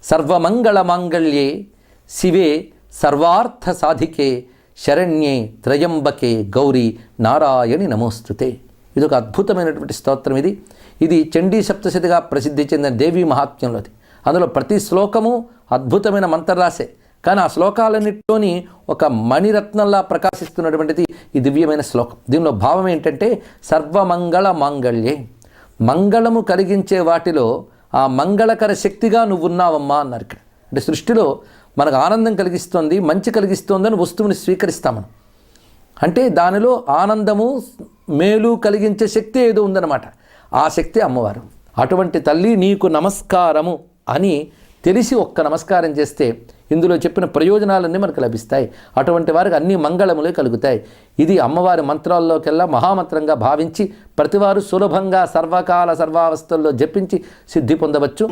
సర్వమంగళ మాంగళ్యే శివే సర్వార్థ సాధికే శరణ్యే త్రయంబకే గౌరీ నారాయణి నమోస్తుతే. ఇది ఒక అద్భుతమైనటువంటి స్తోత్రం. ఇది చండీ సప్తశతిగా ప్రసిద్ధి చెందిన దేవీ మహాత్మ్యంలోది. అందులో ప్రతి శ్లోకము అద్భుతమైన మంత్రరాశే, కానీ ఆ శ్లోకాలన్నింటిలోని ఒక మణిరత్నంలా ప్రకాశిస్తున్నటువంటిది ఈ దివ్యమైన శ్లోకం. దీనిలో భావం ఏంటంటే సర్వమంగళ మాంగళ్యే, మంగళము కలిగించే వాటిలో ఆ మంగళకర శక్తిగా నువ్వు ఉన్నావమ్మా అన్నారు ఇక్కడ. అంటే సృష్టిలో మనకు ఆనందం కలిగిస్తోంది, మంచి కలిగిస్తోందని వస్తువుని స్వీకరిస్తాం అంటే దానిలో ఆనందము మేలు కలిగించే శక్తి ఏదో ఉందన్నమాట. ఆ శక్తి అమ్మవారు. అటువంటి తల్లి నీకు నమస్కారము అని తెలిసి ఒక్క నమస్కారం చేస్తే ఇందులో చెప్పిన ప్రయోజనాలన్నీ మనకు లభిస్తాయి. అటువంటి వారికి అన్ని మంగళములే కలుగుతాయి. ఇది అమ్మవారి మంత్రాల్లోకెల్లా మహామంత్రంగా భావించి ప్రతివారు సులభంగా సర్వకాల సర్వావస్థల్లో జపించి సిద్ధి పొందవచ్చు.